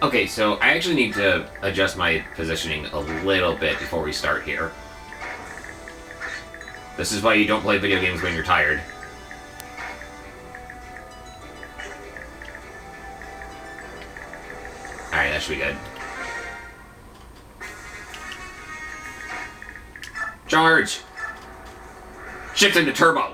Okay, so I actually need to adjust my positioning a little bit before we start here. This is why you don't play video games when you're tired. Alright, that should be good. Charge! Shift into turbo!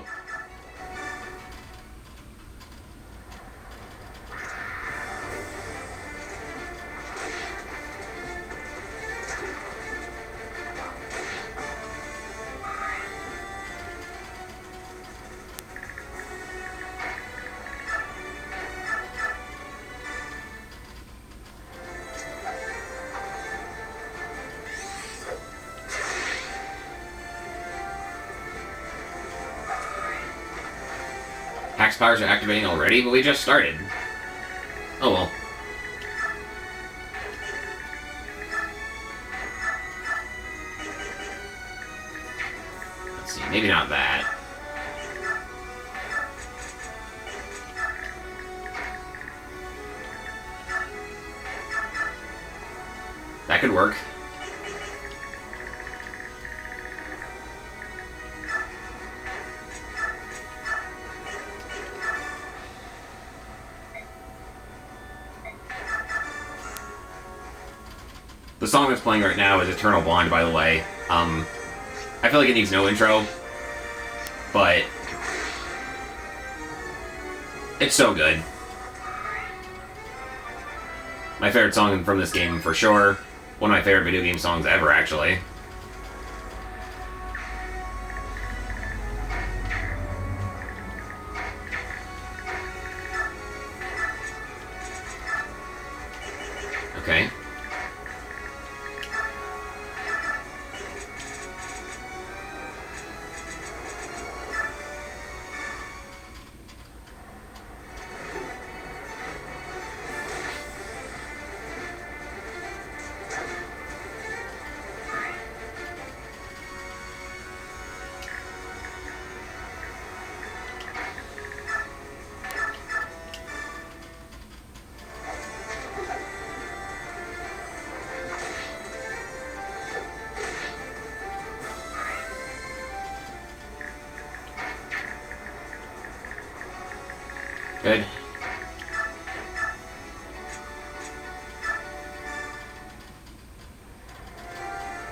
Hack's powers are activating already, but we just started. Oh well. Let's see, maybe not that. That could work. The song that's playing right now is Eternal Blonde, by the way. I feel like it needs no intro, but it's so good. My favorite song from this game, for sure. One of my favorite video game songs ever, actually. Okay. Good.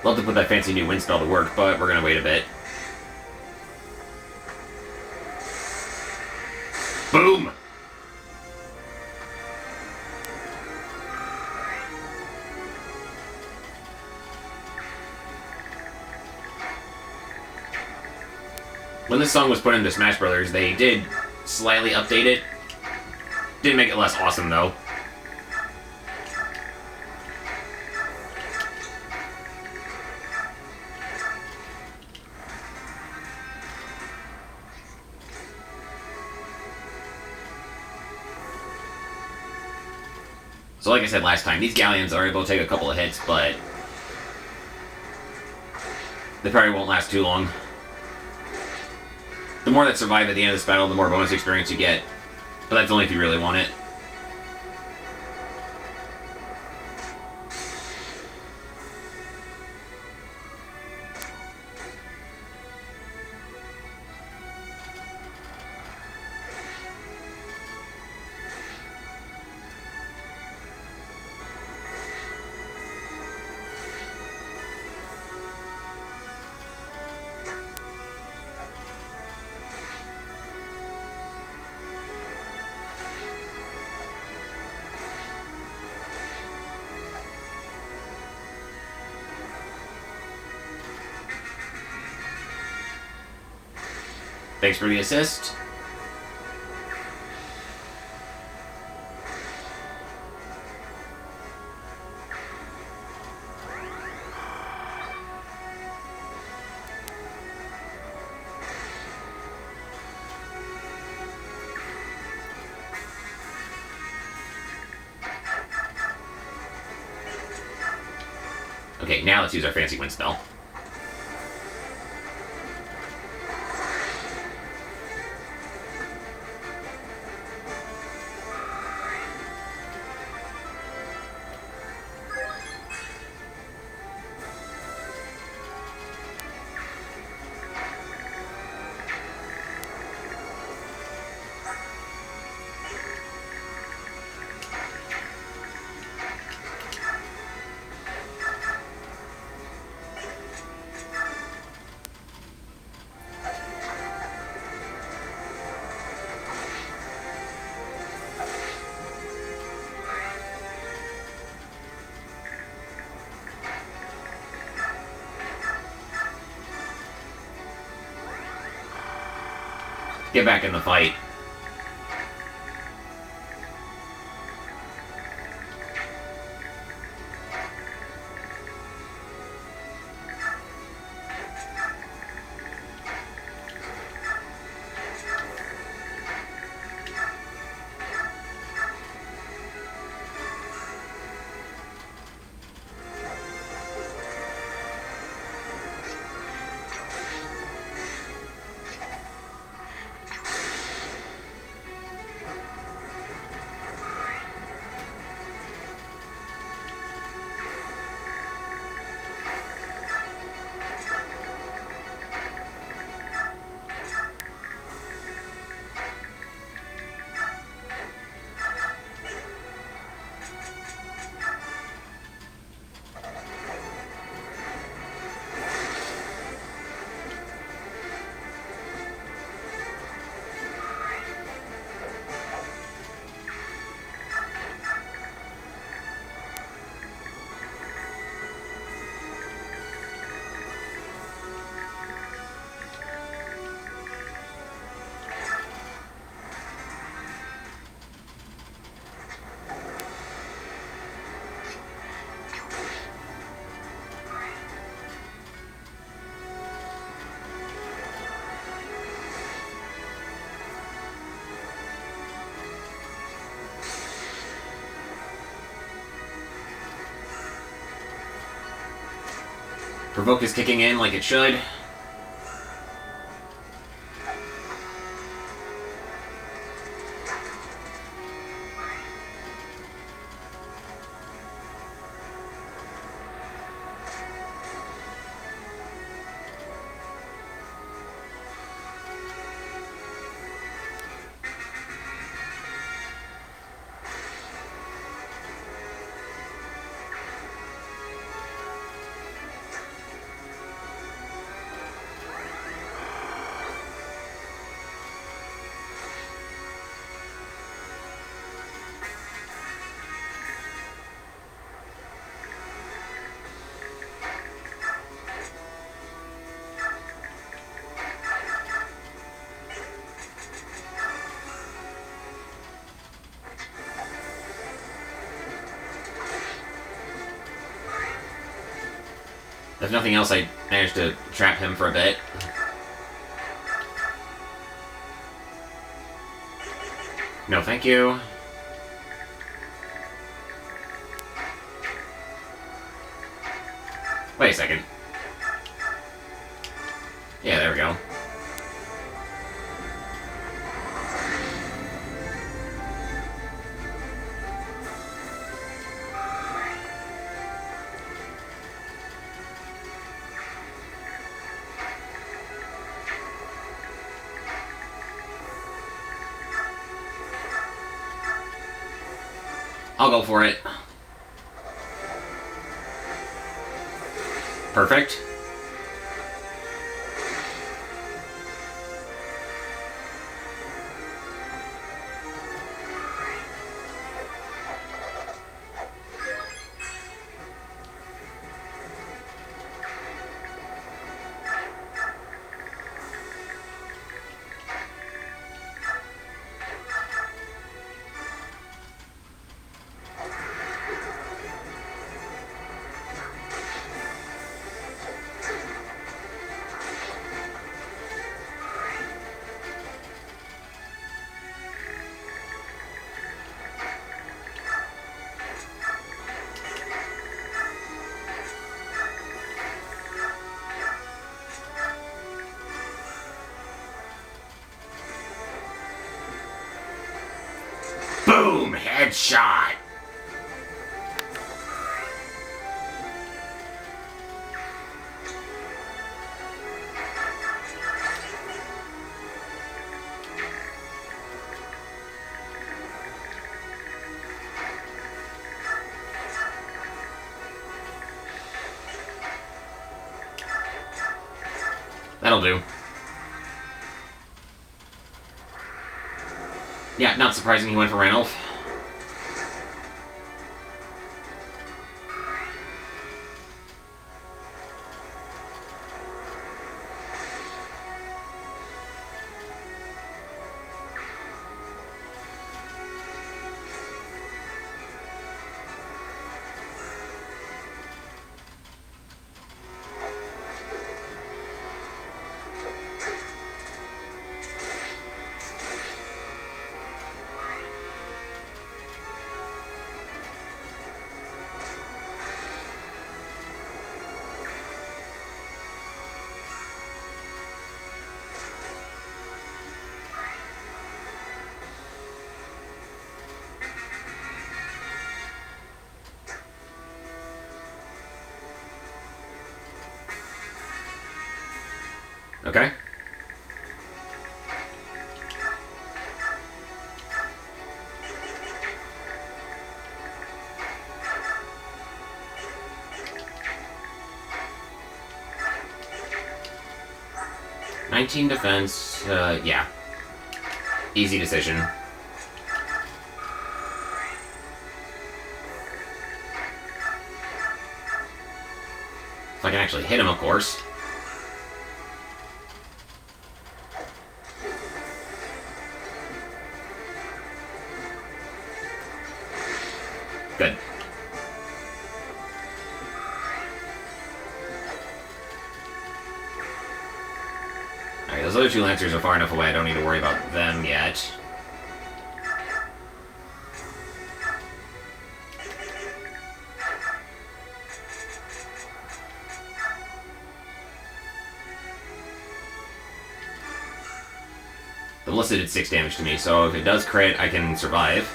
Love to put that fancy new wind spell to work, but we're gonna wait a bit. Boom! When this song was put into Smash Brothers, they did slightly update it. Didn't make it less awesome, though. So like I said last time, these galleons are able to take a couple of hits, but they probably won't last too long. The more that survive at the end of this battle, the more bonus experience you get. But that's only if you really want it. Thanks for the assist. Okay, now let's use our fancy wind spell. get back in the fight. Provoke is kicking in like it should. If nothing else, I managed to trap him for a bit. No, thank you. Wait a second. Yeah, there we go. I'll go for it. Perfect. Boom! Headshot! That'll do. Yeah, not surprising he went for Ranulf. Okay. $19 defense, yeah. Easy decision. If I can actually hit him, of course. Good. Alright, those other two Lancers are far enough away, I don't need to worry about them yet. The ballista did 6 damage to me, so if it does crit, I can survive.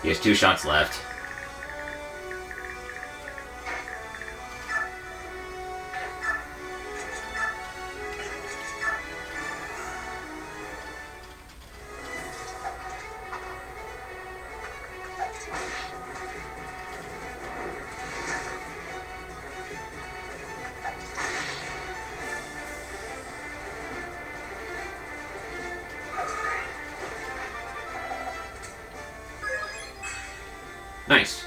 He has 2 shots left. Nice.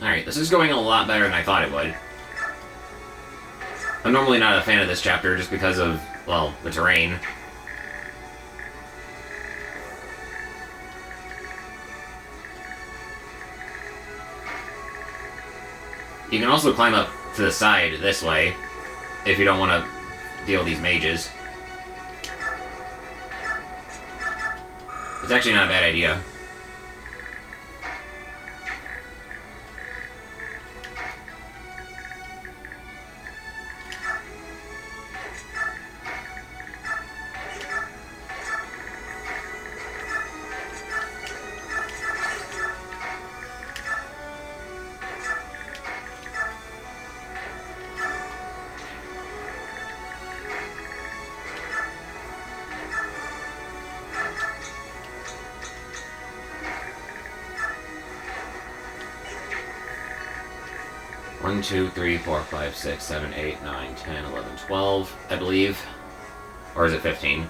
Alright, this is going a lot better than I thought it would. I'm normally not a fan of this chapter just because of, well, the terrain. You can also climb up to the side this way, if you don't want to deal with these mages. It's actually not a bad idea. One, 2, 3, 4, 5, 6, 7, 8, 9, 10, 11, 12, I believe. Or is it 15?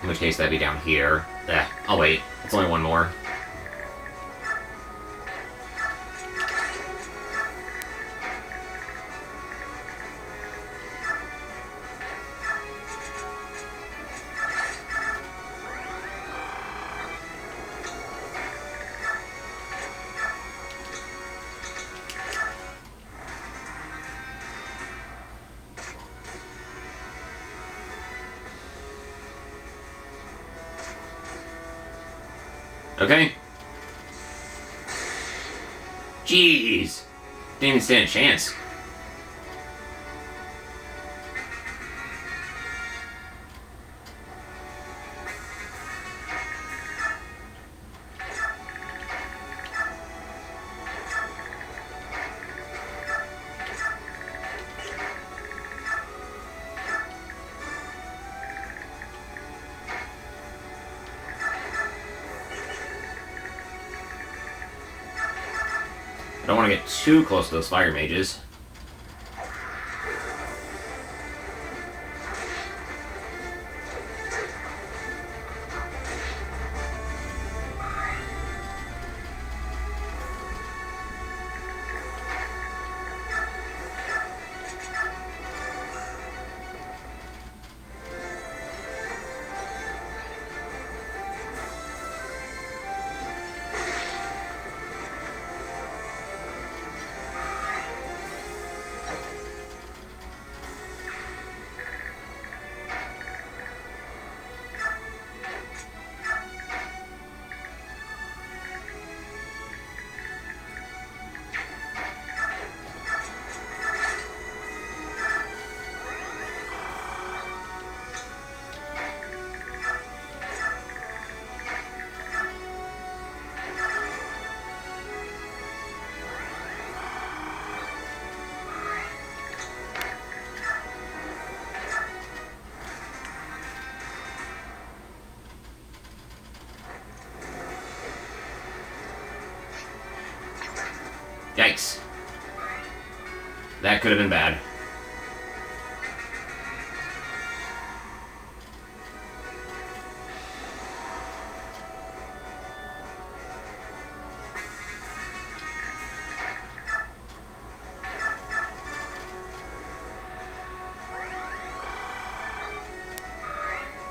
In which case that'd be down here. I'll wait. It's only one more. Okay. Jeez! Didn't even stand a chance. I don't want to get too close to those fire mages. Yikes. That could have been bad.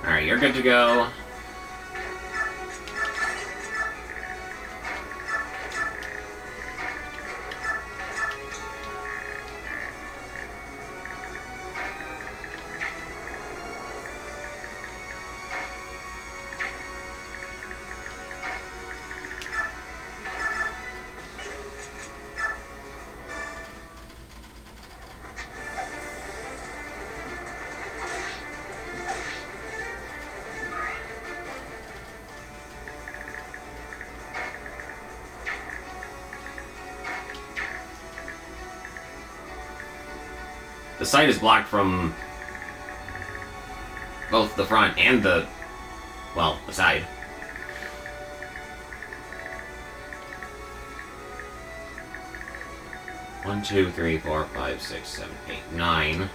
Alright, you're good to go. The site is blocked from both the front and the side. One, two, three, four, five, six, seven, eight, 9.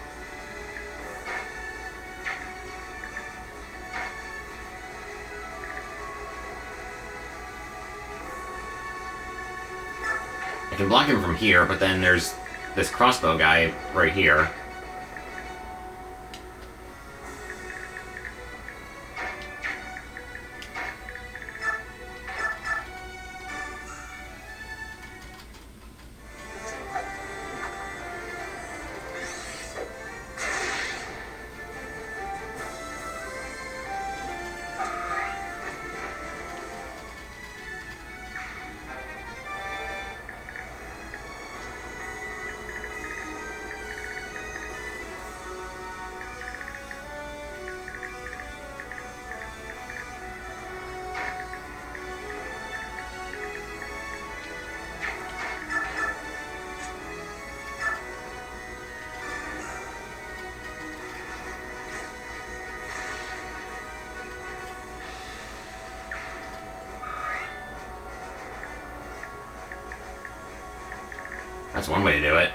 I can block him from here, but then there's this crossbow guy right here. That's one way to do it.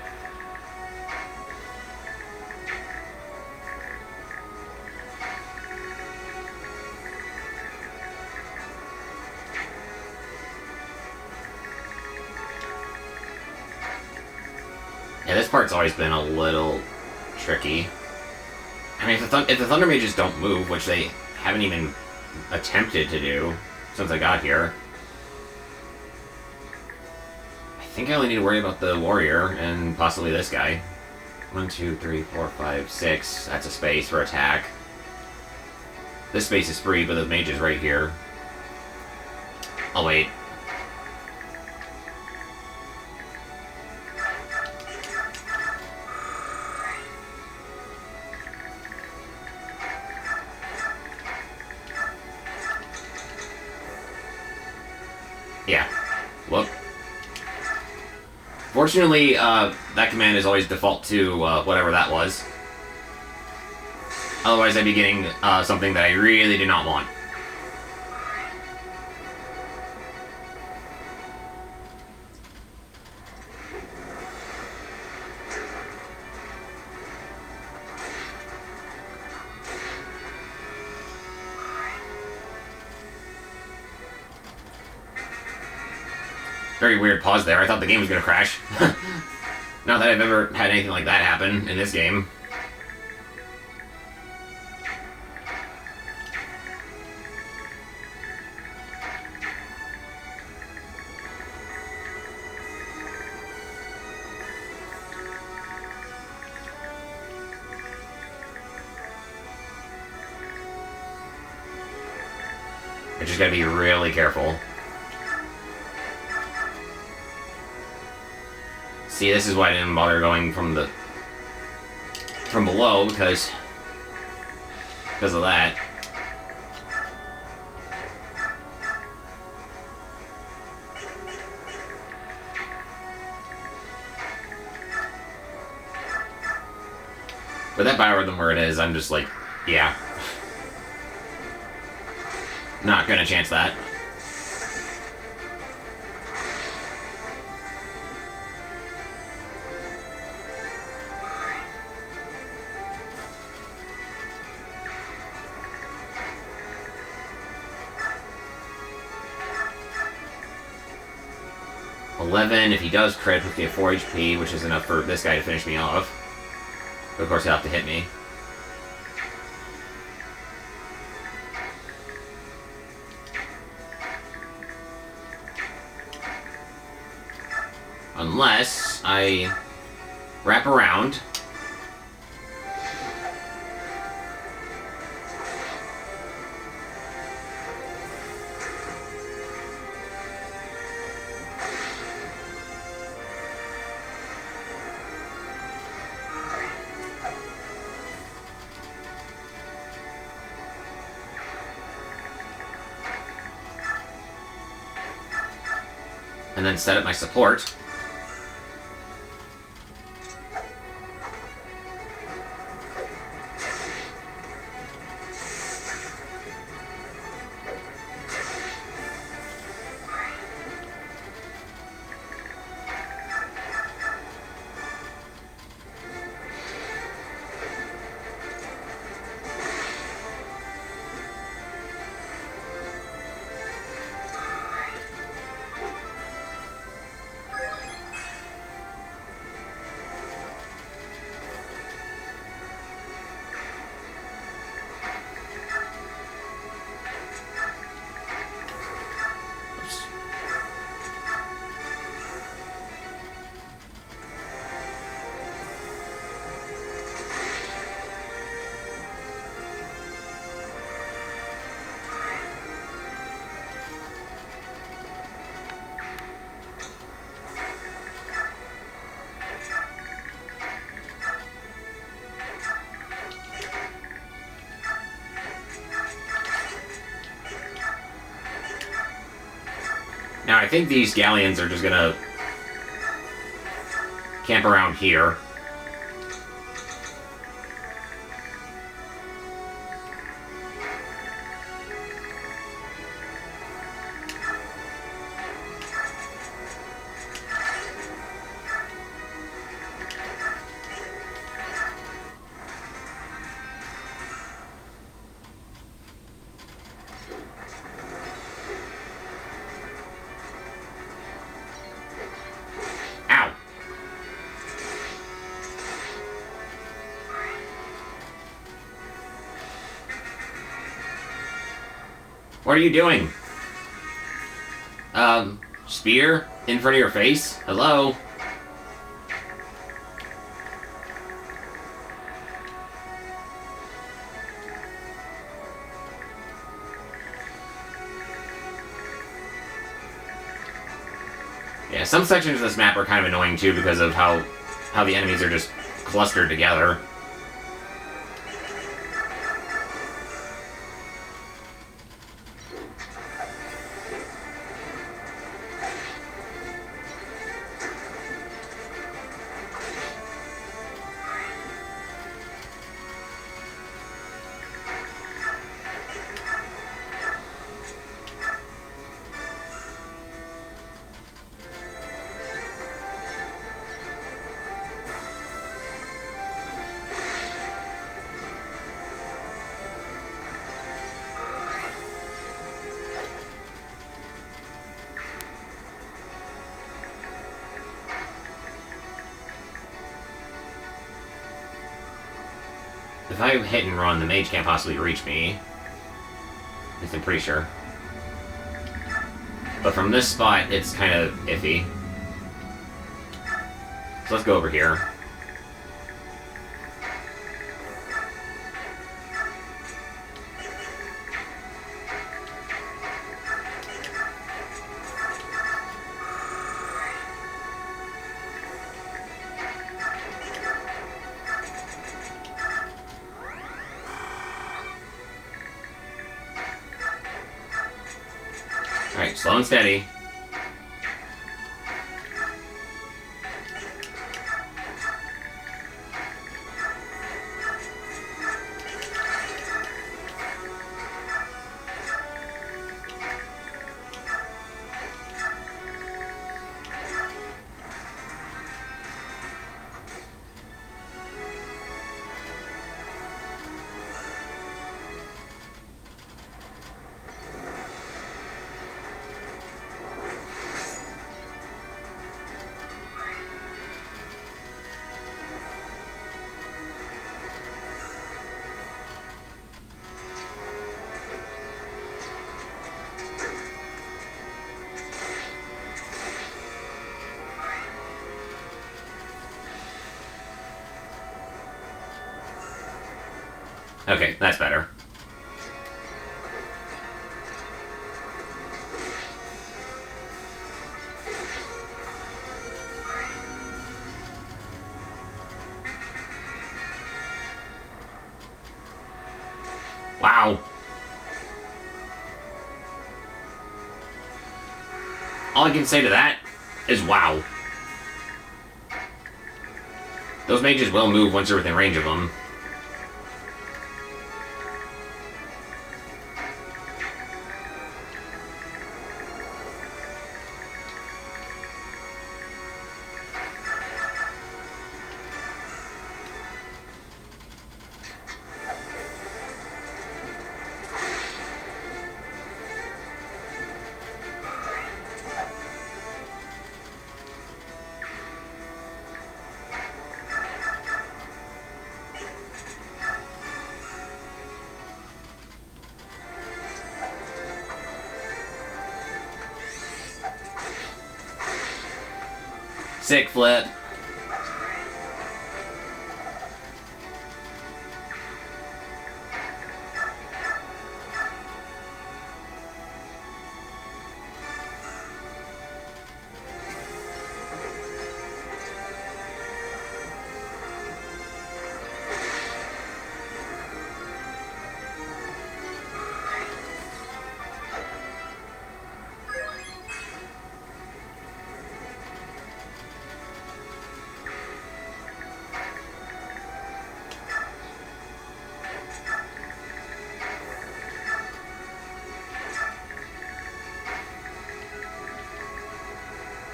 Yeah, this part's always been a little tricky. I mean, if the Thunder Mages don't move, which they haven't even attempted to do since I got here, I think I only need to worry about the Warrior and possibly this guy. 1, 2, 3, 4, 5, 6. That's a space for attack. This space is free, but the mage is right here. I'll wait. Yeah. Whoop. Fortunately, that command is always default to whatever that was. Otherwise, I'd be getting something that I really do not want. Very weird pause there. I thought the game was going to crash. Not that I've ever had anything like that happen in this game. I just gotta be really careful. See, this is why I didn't bother going from below, because of that. With that biorhythm where it is, I'm just like, yeah. Not gonna chance that. If he does crit with the 4 HP, which is enough for this guy to finish me off. But of course, he'll have to hit me. Unless I wrap around. And then set up my support. Now, I think these galleons are just gonna camp around here. What are you doing? Spear in front of your face? Hello? Yeah, some sections of this map are kind of annoying too because of how the enemies are just clustered together. if I hit and run, the mage can't possibly reach me. At least I'm pretty sure. But from this spot, it's kind of iffy. So let's go over here. Alright, slow and steady. Okay, that's better. Wow. All I can say to that is wow. Those mages will move once you're within range of them. Sick flip.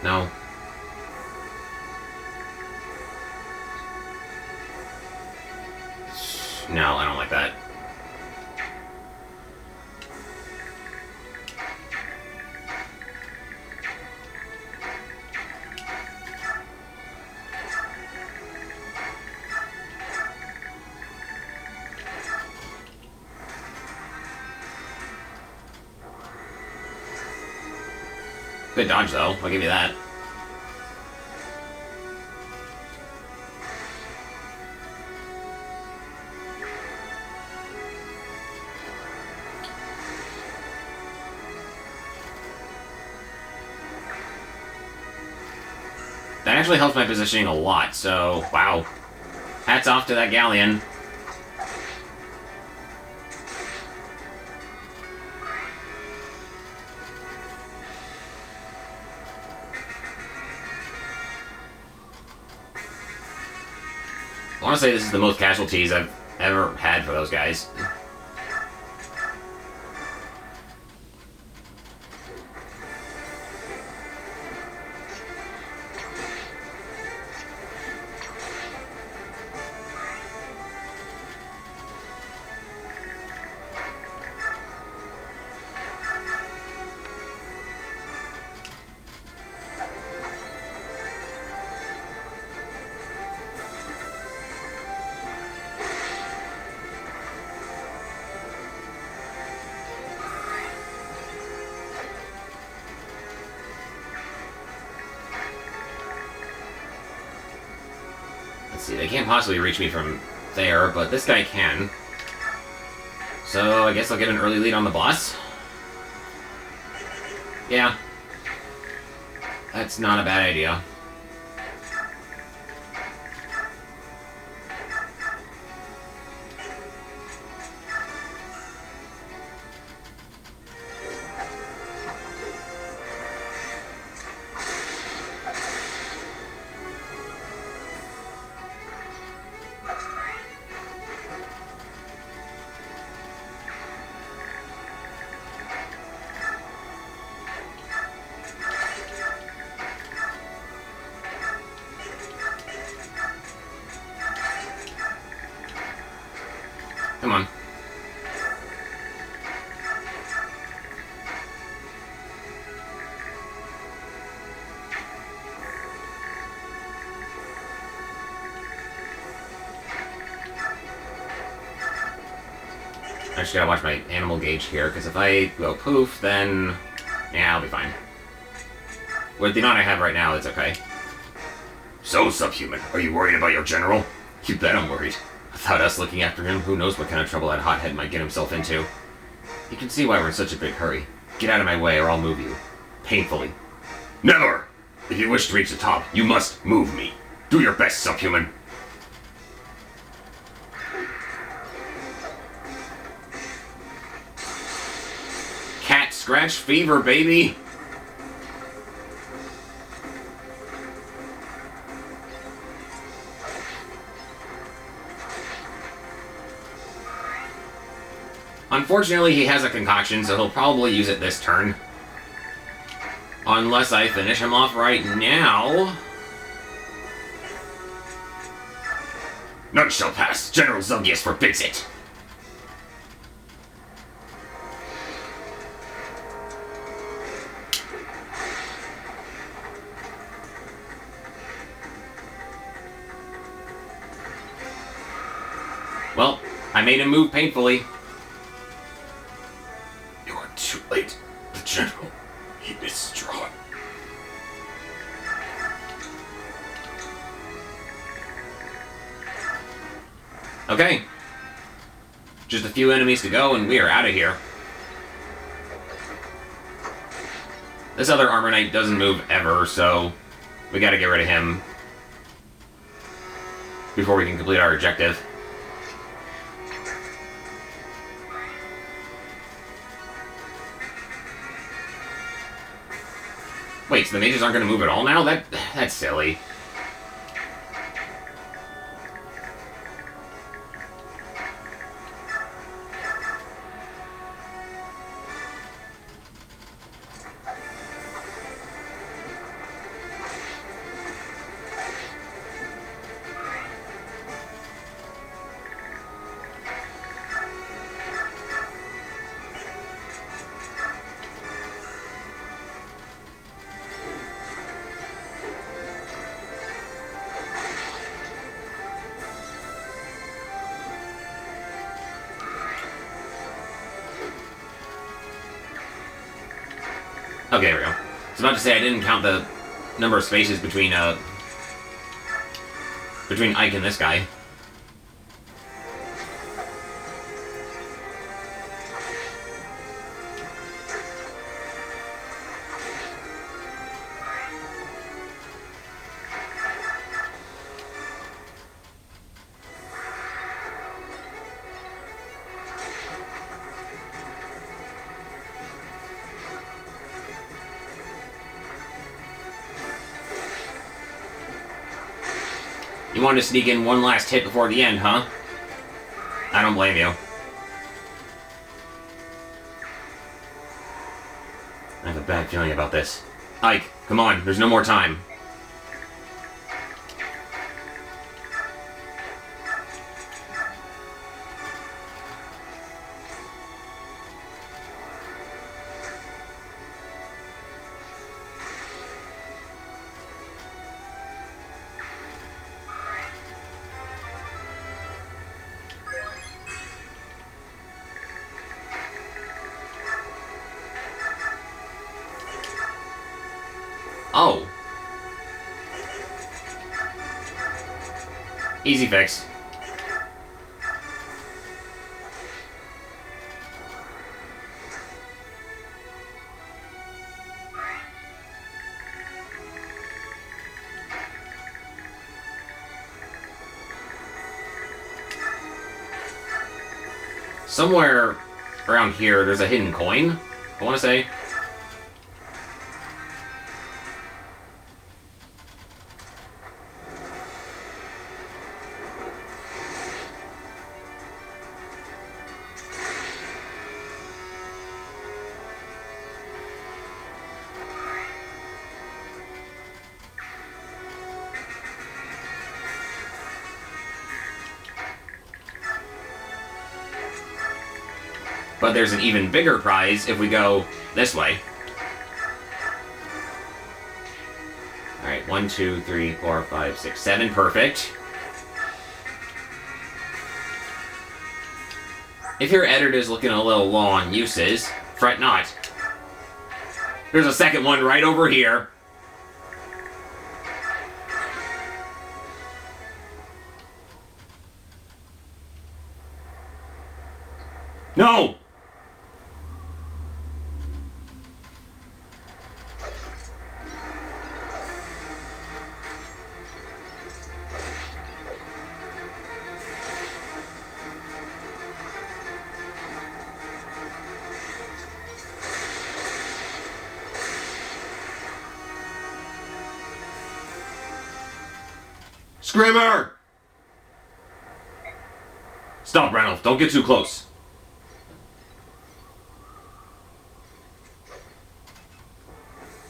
No. No, I don't like that. Good dodge, though. I'll give you that. That actually helps my positioning a lot, so, wow. Hats off to that galleon. I want to say this is the most casualties I've ever had for those guys. see, they can't possibly reach me from there, but this guy can. So I guess I'll get an early lead on the boss. Yeah. That's not a bad idea. Come on. I just gotta watch my animal gauge here, because if I go poof, then... yeah, I'll be fine. With the amount I have right now, it's okay. So, Subhuman, are you worried about your general? You bet I'm worried. Without us looking after him, who knows what kind of trouble that hothead might get himself into. You can see why we're in such a big hurry. Get out of my way or I'll move you. Painfully. Never! If you wish to reach the top, you must move me. Do your best, Subhuman. Cat scratch fever, baby! Unfortunately, he has a concoction, so he'll probably use it this turn. Unless I finish him off right now. None shall pass. General Zelgius forbids it. Well, I made him move painfully. You are too late. The general, he is strong. Okay. Just a few enemies to go and we are out of here. This other Armor Knight doesn't move ever, so we gotta get rid of him before we can complete our objective. Wait, so the mages aren't gonna move at all now? That's silly. Okay, there we go. I was about to say I didn't count the number of spaces between Ike and this guy. You wanted to sneak in one last hit before the end, huh? I don't blame you. I have a bad feeling about this. Ike, come on, there's no more time. Oh. Easy fix. Somewhere around here, there's a hidden coin, I want to say. But there's an even bigger prize if we go this way. Alright, 1, 2, 3, 4, 5, 6, 7. Perfect. If your editor's looking a little low on uses, fret not. There's a second one right over here. No! Scrimmer! Stop, Ranulf. Don't get too close.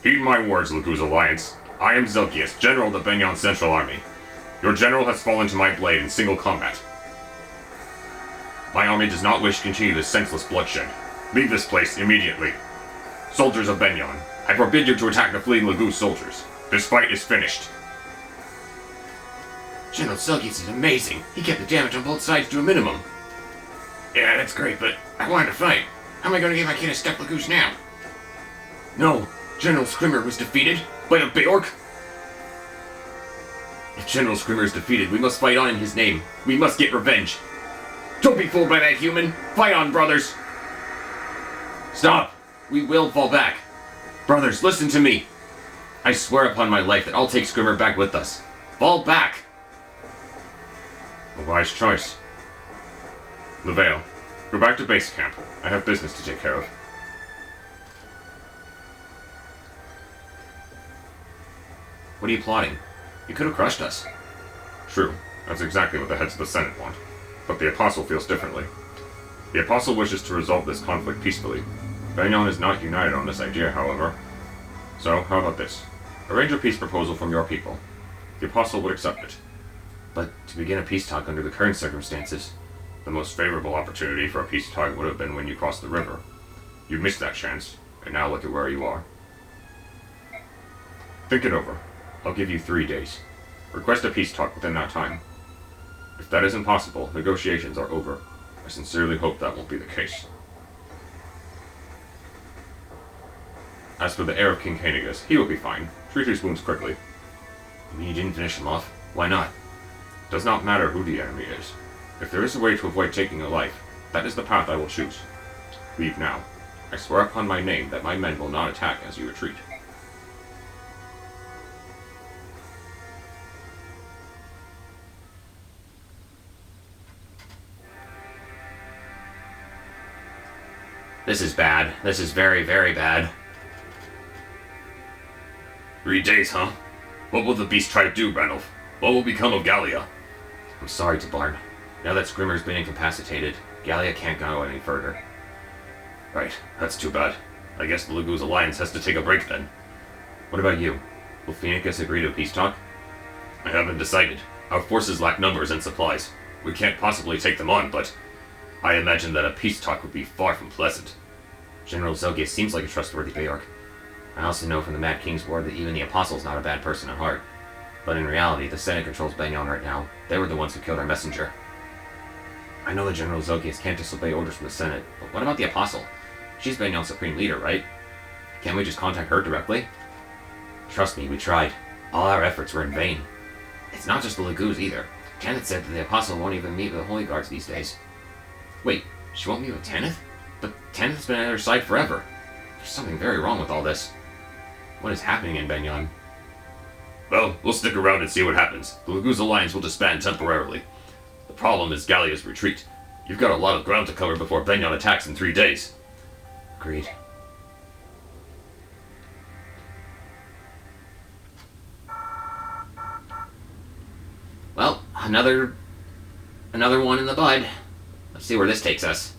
Heed my words, Laguz Alliance. I am Zelkius, General of the Benyon Central Army. Your general has fallen to my blade in single combat. My army does not wish to continue this senseless bloodshed. Leave this place immediately. Soldiers of Benyon, I forbid you to attack the fleeing Laguz soldiers. This fight is finished. General Zelkius is amazing. He kept the damage on both sides to a minimum. Yeah, that's great, but I wanted to fight. How am I going to get my kid a step Laguz now? No, General Scrimmer was defeated by a Beork. If General Scrimmer is defeated, we must fight on in his name. We must get revenge. Don't be fooled by that human. Fight on, brothers. Stop. We will fall back. Brothers, listen to me. I swear upon my life that I'll take Scrimmer back with us. Fall back. A wise choice. Levail, go back to base camp. I have business to take care of. What are you plotting? You could have crushed us. True, that's exactly what the heads of the Senate want. But the Apostle feels differently. The Apostle wishes to resolve this conflict peacefully. Benyon is not united on this idea, however. So, how about this? Arrange a peace proposal from your people. The Apostle would accept it. But to begin a peace talk under the current circumstances... The most favorable opportunity for a peace talk would have been when you crossed the river. You missed that chance, and now look at where you are. Think it over. I'll give you 3 days. Request a peace talk within that time. If that is impossible, negotiations are over. I sincerely hope that won't be the case. As for the heir of King Cainigus, he will be fine. Treat his wounds quickly. You mean you didn't finish him off? Why not? It does not matter who the enemy is. If there is a way to avoid taking a life, that is the path I will choose. Leave now. I swear upon my name that my men will not attack as you retreat. This is bad. This is very, very bad. 3 days, huh? What will the beast try to do, Ranulf? What will become of Gallia? I'm sorry, Tabarn. Now that Scrimmer's been incapacitated, Gallia can't go any further. Right, that's too bad. I guess the Laguz Alliance has to take a break then. What about you? Will Phoenix agree to a peace talk? I haven't decided. Our forces lack numbers and supplies. We can't possibly take them on, but I imagine that a peace talk would be far from pleasant. General Zelkius seems like a trustworthy Beork. I also know from the Mad King's War that even the Apostle's not a bad person at heart. But in reality, the Senate controls Benyon right now. They were the ones who killed our messenger. I know that General Zelkius can't disobey orders from the Senate, but what about the Apostle? She's Benyon's supreme leader, right? Can't we just contact her directly? Trust me, we tried. All our efforts were in vain. It's not just the Laguz either. Tanith said that the Apostle won't even meet with the Holy Guards these days. Wait, she won't meet with Tanith? But Tanith's been at her side forever. There's something very wrong with all this. What is happening in Benyon? Well, we'll stick around and see what happens. The Laguz Alliance will disband temporarily. The problem is Gallia's retreat. You've got a lot of ground to cover before Benyon attacks in 3 days. Agreed. Well, another one in the bud. Let's see where this takes us.